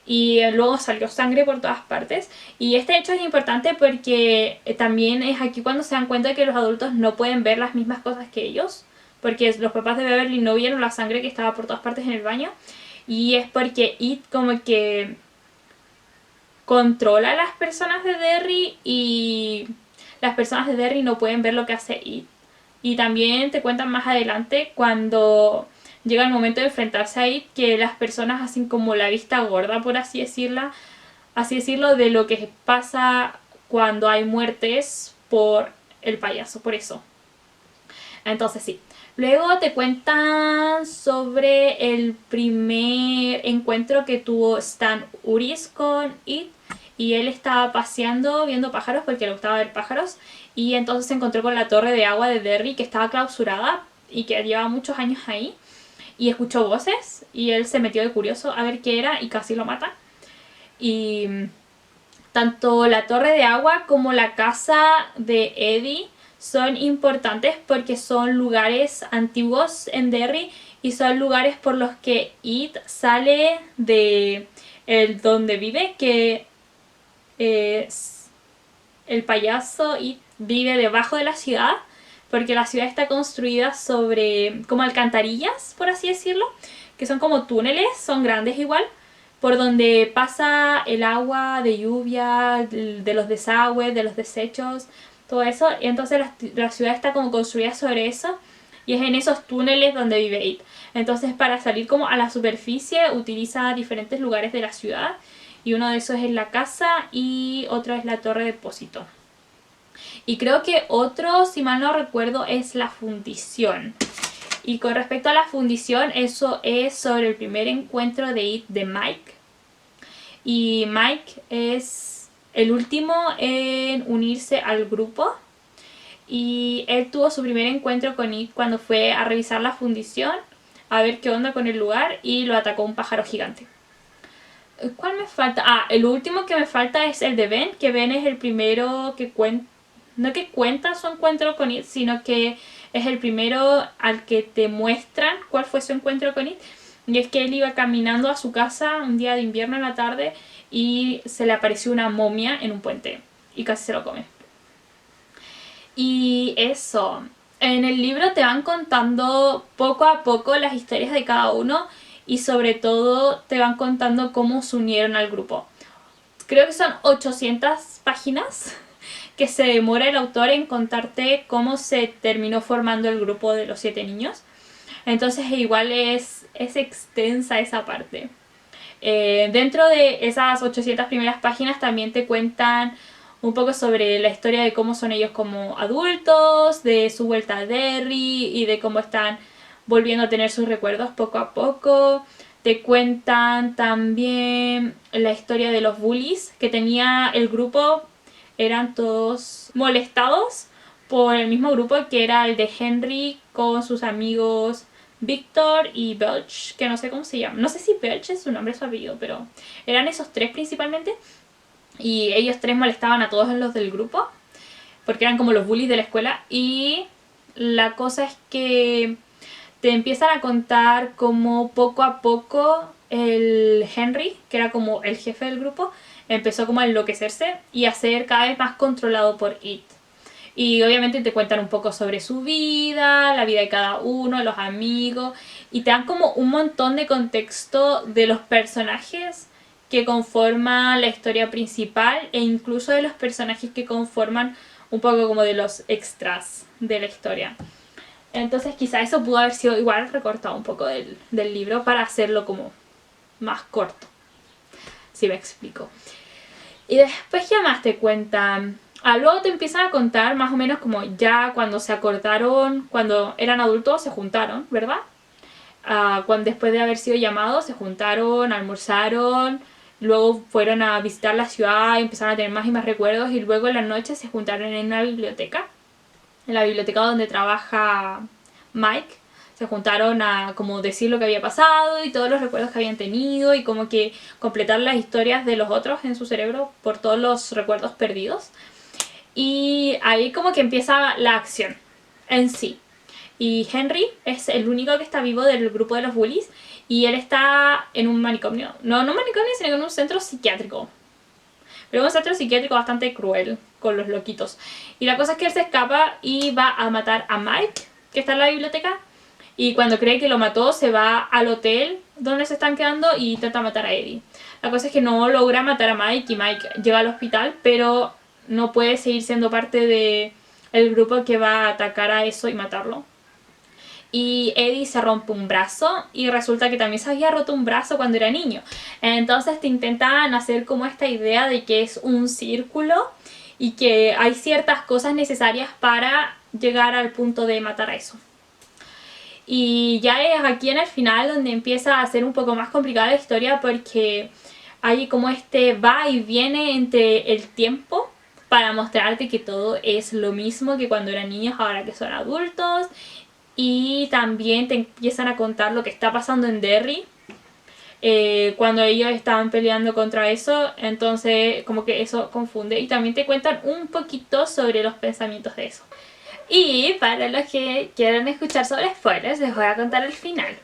y luego salió sangre por todas partes. Y este hecho es importante porque también es aquí cuando se dan cuenta de que los adultos no pueden ver las mismas cosas que ellos, porque los papás de Beverly no vieron la sangre que estaba por todas partes en el baño, y es porque It como que controla a las personas de Derry y las personas de Derry no pueden ver lo que hace It. Y también te cuentan más adelante cuando llega el momento de enfrentarse a It que las personas hacen como la vista gorda, por así decirlo, de lo que pasa cuando hay muertes por el payaso, por eso. Entonces sí. Luego te cuentan sobre el primer encuentro que tuvo Stan Uris con It. Y él estaba paseando viendo pájaros porque le gustaba ver pájaros. Y entonces se encontró con la torre de agua de Derry, que estaba clausurada y que llevaba muchos años ahí. Y escuchó voces y él se metió de curioso a ver qué era y casi lo mata. Y tanto la torre de agua como la casa de Eddie son importantes porque son lugares antiguos en Derry y son lugares por los que It sale de donde vive, que el payaso It vive debajo de la ciudad porque la ciudad está construida sobre como alcantarillas, por así decirlo, que son como túneles, son grandes igual, por donde pasa el agua de lluvia, de los desagües, de los desechos, todo eso. Y entonces la ciudad está como construida sobre eso y es en esos túneles donde vive It. Entonces para salir como a la superficie utiliza diferentes lugares de la ciudad y uno de esos es la casa y otro es la torre de depósito. Y creo que otro, si mal no recuerdo, es la fundición. Y con respecto a la fundición, eso es sobre el primer encuentro de It de Mike. Y Mike es el último en unirse al grupo. Y él tuvo su primer encuentro con It cuando fue a revisar la fundición, a ver qué onda con el lugar, y lo atacó un pájaro gigante. ¿Cuál me falta? Ah, el último que me falta es el de Ben, que Ben es el primero que cuenta, no que cuenta su encuentro con It, sino que es el primero al que te muestran cuál fue su encuentro con It. Y es que él iba caminando a su casa un día de invierno en la tarde y se le apareció una momia en un puente y casi se lo come. Y eso, en el libro te van contando poco a poco las historias de cada uno y sobre todo te van contando cómo se unieron al grupo. Creo que son 800 páginas que se demora el autor en contarte cómo se terminó formando el grupo de los 7 niños. Entonces igual es extensa esa parte. Dentro de esas 800 primeras páginas también te cuentan un poco sobre la historia de cómo son ellos como adultos, de su vuelta a Derry y de cómo están volviendo a tener sus recuerdos poco a poco. Te cuentan también la historia de los bullies que tenía el grupo. Eran todos molestados por el mismo grupo que era el de Henry con sus amigos Victor y Belch, que no sé cómo se llama. No sé si Belch es su nombre o su apellido, pero eran esos tres principalmente. Y ellos tres molestaban a todos los del grupo, porque eran como los bullies de la escuela. Y la cosa es que te empiezan a contar cómo poco a poco el Henry, que era como el jefe del grupo, empezó como a enloquecerse y a ser cada vez más controlado por It. Y obviamente te cuentan un poco sobre su vida, la vida de cada uno, los amigos, y te dan como un montón de contexto de los personajes que conforman la historia principal e incluso de los personajes que conforman un poco como de los extras de la historia. Entonces quizá eso pudo haber sido igual recortado un poco del libro para hacerlo como más corto, si me explico. Y después, ¿qué más te cuentan? Luego te empiezan a contar más o menos como ya cuando se acordaron, cuando eran adultos se juntaron, ¿verdad? Cuando después de haber sido llamados se juntaron, almorzaron, luego fueron a visitar la ciudad y empezaron a tener más y más recuerdos y luego en la noche se juntaron en una biblioteca, en la biblioteca donde trabaja Mike. Se juntaron a como decir lo que había pasado y todos los recuerdos que habían tenido y como que completar las historias de los otros en su cerebro por todos los recuerdos perdidos. Y ahí como que empieza la acción en sí. Y Henry es el único que está vivo del grupo de los bullies y él está en un manicomio. No un manicomio, sino en un centro psiquiátrico. Pero un centro psiquiátrico bastante cruel con los loquitos. Y la cosa es que él se escapa y va a matar a Mike, que está en la biblioteca. Y cuando cree que lo mató, se va al hotel donde se están quedando y intenta matar a Eddie. La cosa es que no logra matar a Mike y Mike llega al hospital, pero no puede seguir siendo parte del grupo que va a atacar a eso y matarlo. Y Eddie se rompe un brazo y resulta que también se había roto un brazo cuando era niño. Entonces te intentan hacer como esta idea de que es un círculo y que hay ciertas cosas necesarias para llegar al punto de matar a eso. Y ya es aquí en el final donde empieza a ser un poco más complicada la historia porque hay como este va y viene entre el tiempo para mostrarte que todo es lo mismo que cuando eran niños ahora que son adultos. Y también te empiezan a contar lo que está pasando en Derry cuando ellos estaban peleando contra eso. Entonces como que eso confunde. Y también te cuentan un poquito sobre los pensamientos de eso. Y para los que quieran escuchar sobre spoilers, les voy a contar el final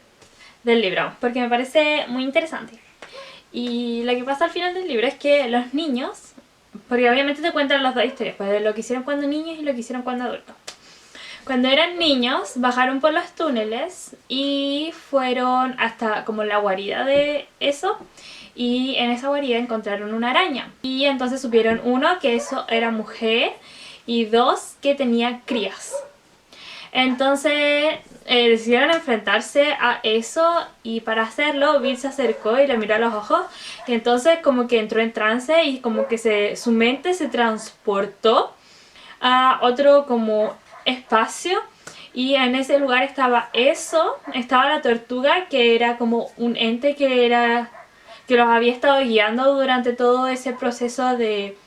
del libro, porque me parece muy interesante. Y lo que pasa al final del libro es que los niños, porque obviamente te cuentan las dos historias, pues de lo que hicieron cuando niños y lo que hicieron cuando adultos. Cuando eran niños, bajaron por los túneles y fueron hasta como la guarida de eso. Y en esa guarida encontraron una araña. Y entonces supieron, uno, que eso era mujer y dos, que tenía crías. Entonces decidieron enfrentarse a eso y para hacerlo Bill se acercó y le miró a los ojos y entonces como que entró en trance y como que su mente se transportó a otro como espacio y en ese lugar estaba eso, estaba la tortuga que era como un ente que los había estado guiando durante todo ese proceso de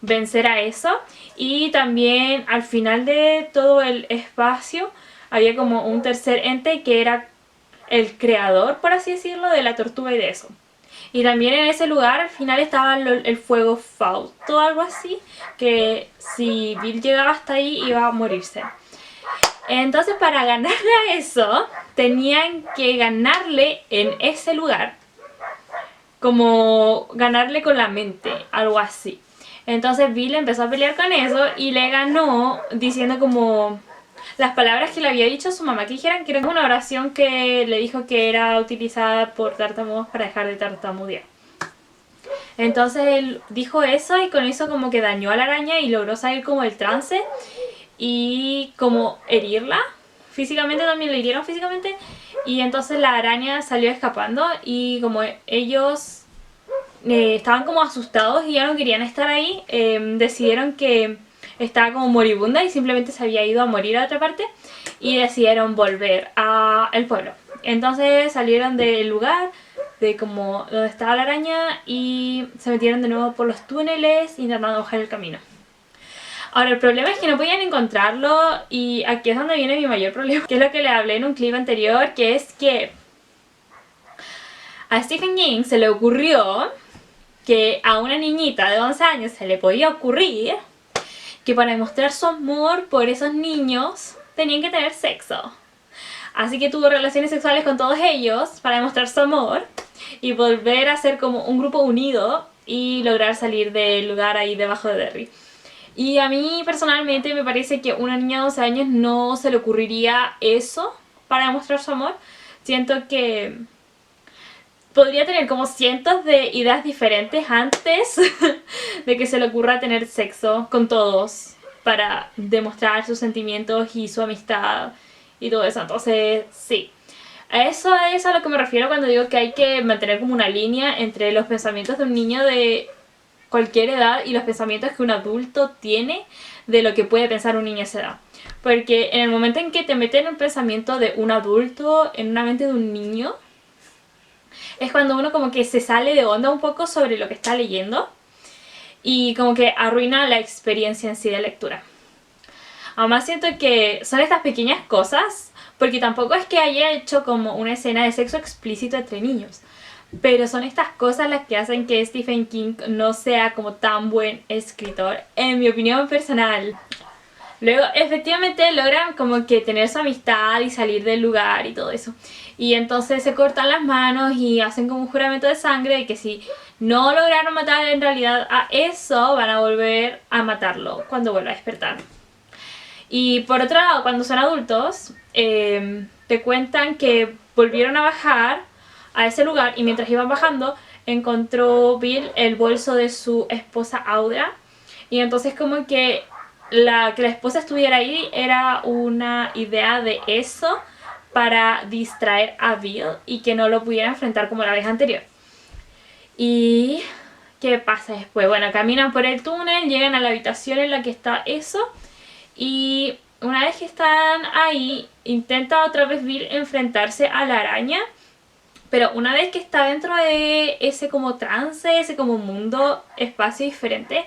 vencer a eso y también al final de todo el espacio había como un tercer ente que era el creador, por así decirlo, de la tortuga y de eso. Y también en ese lugar al final estaba el fuego Fausto, algo así, que si Bill llegaba hasta ahí iba a morirse. Entonces para ganarle a eso, tenían que ganarle en ese lugar, como ganarle con la mente, algo así. Entonces Bill empezó a pelear con eso y le ganó diciendo como las palabras que le había dicho a su mamá que dijeran, que era una oración que le dijo que era utilizada por tartamudos para dejar de tartamudear. Entonces él dijo eso y con eso como que dañó a la araña y logró salir como del trance y como herirla. Físicamente también le hirieron físicamente y entonces la araña salió escapando y como ellos estaban como asustados y ya no querían estar ahí, decidieron que estaba como moribunda y simplemente se había ido a morir a otra parte y decidieron volver al pueblo. Entonces salieron del lugar de como donde estaba la araña y se metieron de nuevo por los túneles intentando bajar el camino. Ahora el problema es que no podían encontrarlo y aquí es donde viene mi mayor problema, que es lo que le hablé en un clip anterior, que es que a Stephen King se le ocurrió que a una niñita de 11 años se le podía ocurrir que para demostrar su amor por esos niños tenían que tener sexo. Así que tuvo relaciones sexuales con todos ellos para demostrar su amor y volver a ser como un grupo unido y lograr salir del lugar ahí debajo de Derry. Y a mí personalmente me parece que a una niña de 11 años no se le ocurriría eso para demostrar su amor. Siento que podría tener como cientos de ideas diferentes antes de que se le ocurra tener sexo con todos para demostrar sus sentimientos y su amistad y todo eso. Entonces, sí. A eso es a lo que me refiero cuando digo que hay que mantener como una línea entre los pensamientos de un niño de cualquier edad y los pensamientos que un adulto tiene de lo que puede pensar un niño a esa edad. Porque en el momento en que te meten un pensamiento de un adulto en una mente de un niño, es cuando uno como que se sale de onda un poco sobre lo que está leyendo y como que arruina la experiencia en sí de lectura. Además siento que son estas pequeñas cosas, porque tampoco es que haya hecho como una escena de sexo explícito entre niños, pero son estas cosas las que hacen que Stephen King no sea como tan buen escritor, en mi opinión personal. Luego, efectivamente, logran como que tener su amistad y salir del lugar y todo eso. Y entonces se cortan las manos y hacen como un juramento de sangre de que si no lograron matar en realidad a eso, van a volver a matarlo cuando vuelva a despertar. Y por otro lado, cuando son adultos, te cuentan que volvieron a bajar a ese lugar y mientras iban bajando, encontró Bill el bolso de su esposa Audra. Y entonces como que la esposa estuviera ahí era una idea de eso para distraer a Bill y que no lo pudiera enfrentar como la vez anterior. ¿Y qué pasa después? Bueno, caminan por el túnel, llegan a la habitación en la que está eso y una vez que están ahí intenta otra vez Bill enfrentarse a la araña, pero una vez que está dentro de ese como trance, ese como mundo, espacio diferente,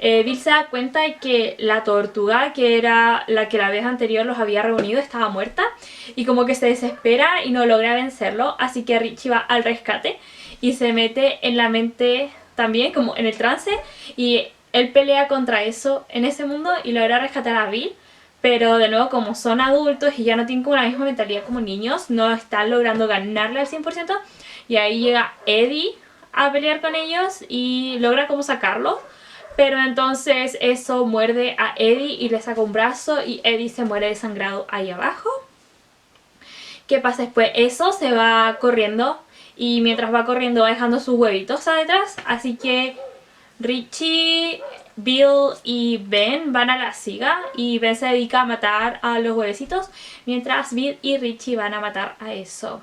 Bill se da cuenta de que la tortuga, que era la que la vez anterior los había reunido, estaba muerta y como que se desespera y no logra vencerlo, así que Richie va al rescate y se mete en la mente también, como en el trance, y él pelea contra eso en ese mundo y logra rescatar a Bill, pero de nuevo como son adultos y ya no tienen como la misma mentalidad como niños, no están logrando ganarle al 100% y ahí llega Eddie a pelear con ellos y logra como sacarlo. Pero entonces eso muerde a Eddie y le saca un brazo y Eddie se muere desangrado ahí abajo. ¿Qué pasa después? Eso se va corriendo y mientras va corriendo va dejando sus huevitos atrás. Así que Richie, Bill y Ben van a la siga y Ben se dedica a matar a los huevecitos mientras Bill y Richie van a matar a eso.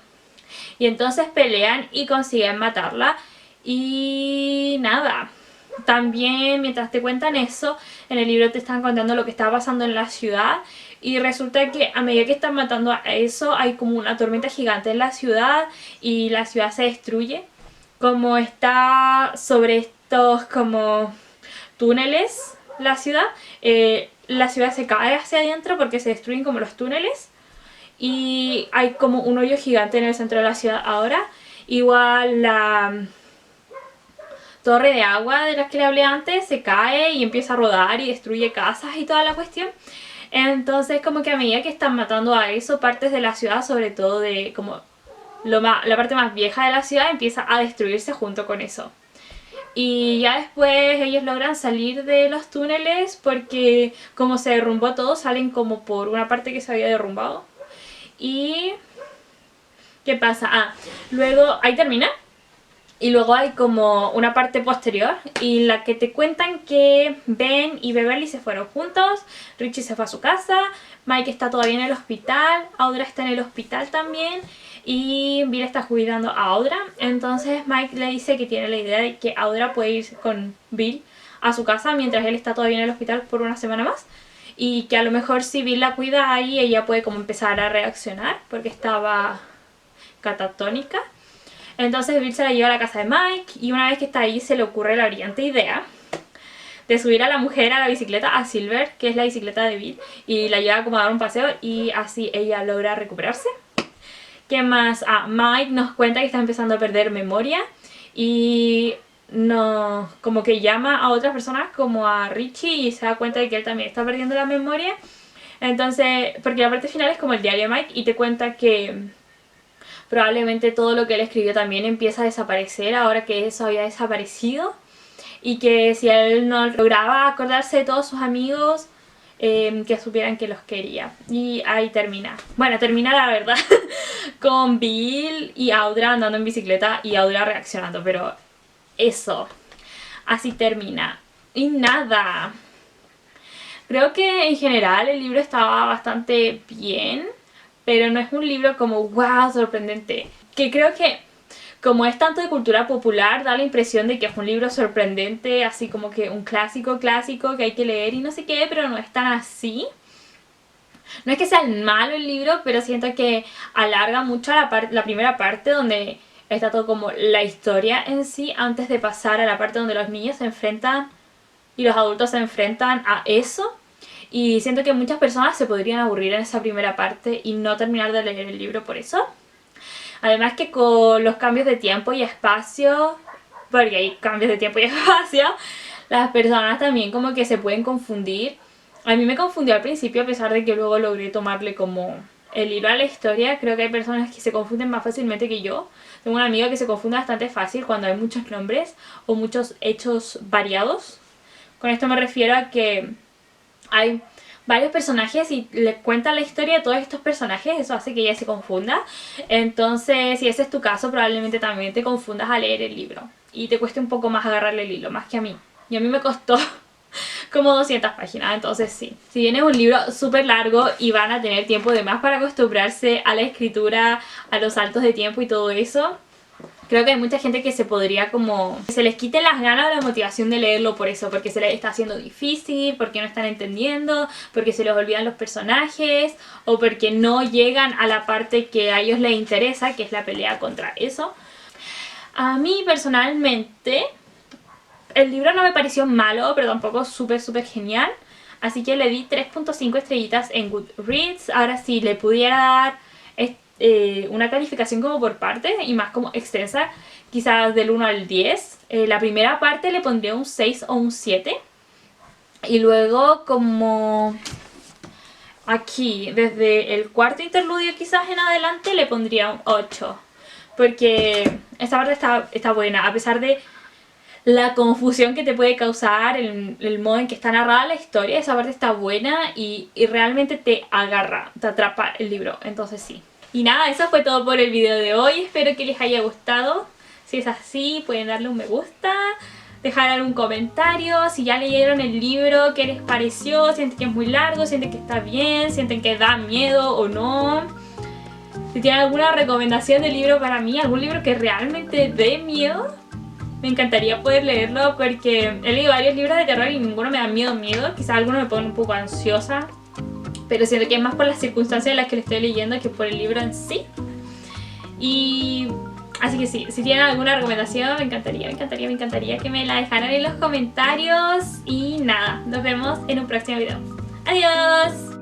Y entonces pelean y consiguen matarla y nada. También mientras te cuentan eso, en el libro te están contando lo que está pasando en la ciudad y resulta que a medida que están matando a eso hay como una tormenta gigante en la ciudad y la ciudad se destruye. Como está sobre estos como túneles la ciudad se cae hacia adentro porque se destruyen como los túneles y hay como un hoyo gigante en el centro de la ciudad ahora. Igual la torre de agua de la que le hablé antes se cae y empieza a rodar y destruye casas y toda la cuestión. Entonces como que a medida que están matando a eso, partes de la ciudad, sobre todo de como la parte más vieja de la ciudad, empieza a destruirse junto con eso. Y ya después ellos logran salir de los túneles porque como se derrumbó todo, salen como por una parte que se había derrumbado. Y... ¿qué pasa? Ah, luego ahí termina. Y luego hay como una parte posterior y la que te cuentan que Ben y Beverly se fueron juntos, Richie se fue a su casa, Mike está todavía en el hospital, Audra está en el hospital también y Bill está cuidando a Audra. Entonces Mike le dice que tiene la idea de que Audra puede ir con Bill a su casa mientras él está todavía en el hospital por una semana más. Y que a lo mejor si Bill la cuida ahí, ella puede como empezar a reaccionar porque estaba catatónica. Entonces Bill se la lleva a la casa de Mike y una vez que está ahí se le ocurre la brillante idea de subir a la mujer a la bicicleta, a Silver, que es la bicicleta de Bill, y la lleva como a dar un paseo y así ella logra recuperarse. ¿Qué más? Ah, Mike nos cuenta que está empezando a perder memoria y no, como que llama a otras personas como a Richie y se da cuenta de que él también está perdiendo la memoria. Entonces, porque la parte final es como el diario de Mike y te cuenta que probablemente todo lo que él escribió también empieza a desaparecer ahora que eso había desaparecido. Y que si él no lograba acordarse de todos sus amigos, que supieran que los quería. Y ahí termina. Bueno, termina la verdad con Bill y Audra andando en bicicleta y Audra reaccionando. Pero eso, así termina. Y nada. Creo que en general el libro estaba bastante bien. Pero no es un libro como wow, sorprendente. Que creo que como es tanto de cultura popular, da la impresión de que es un libro sorprendente, así como que un clásico que hay que leer y no sé qué, pero no es tan así. No es que sea malo el libro, pero siento que alarga mucho la primera parte donde está todo como la historia en sí, antes de pasar a la parte donde los niños se enfrentan y los adultos se enfrentan a eso. Y siento que muchas personas se podrían aburrir en esa primera parte y no terminar de leer el libro por eso. Además que con los cambios de tiempo y espacio, porque hay cambios de tiempo y espacio, las personas también como que se pueden confundir. A mí me confundió al principio a pesar de que luego logré tomarle como el hilo a la historia. Creo que hay personas que se confunden más fácilmente que yo. Tengo una amiga que se confunde bastante fácil cuando hay muchos nombres o muchos hechos variados. Con esto me refiero a que hay varios personajes y le cuentan la historia de todos estos personajes, eso hace que ella se confunda. Entonces, si ese es tu caso, probablemente también te confundas al leer el libro y te cueste un poco más agarrarle el hilo, más que a mí. Y a mí me costó como 200 páginas, entonces sí. Si bien es un libro súper largo y van a tener tiempo de más para acostumbrarse a la escritura, a los saltos de tiempo y todo eso, creo que hay mucha gente que se podría como... se les quite las ganas o la motivación de leerlo por eso, porque se les está haciendo difícil, porque no están entendiendo, porque se les olvidan los personajes, o porque no llegan a la parte que a ellos les interesa, que es la pelea contra eso. A mí personalmente, el libro no me pareció malo, pero tampoco súper genial. Así que le di 3.5 estrellitas en Goodreads. Ahora sí, le pudiera dar una calificación como por partes y más como extensa, quizás del 1 al 10. La primera parte le pondría un 6 o un 7. Y luego como aquí, desde el cuarto interludio quizás en adelante, le pondría un 8. Porque esta parte está buena, a pesar de la confusión que te puede causar el modo en que está narrada la historia. Esa parte está buena y realmente te agarra, te atrapa el libro, entonces sí. Y nada, eso fue todo por el video de hoy, espero que les haya gustado. Si es así, pueden darle un me gusta, dejar algún comentario, si ya leyeron el libro, qué les pareció, sienten que es muy largo, sienten que está bien, sienten que da miedo o no. Si tienen alguna recomendación de libro para mí, algún libro que realmente dé miedo, me encantaría poder leerlo porque he leído varios libros de terror y ninguno me da miedo. Quizás algunos me ponen un poco ansiosa, pero siento que es más por las circunstancias en las que lo estoy leyendo que por el libro en sí. Y así que sí, si tienen alguna recomendación me encantaría que me la dejaran en los comentarios. Y nada, nos vemos en un próximo video. ¡Adiós!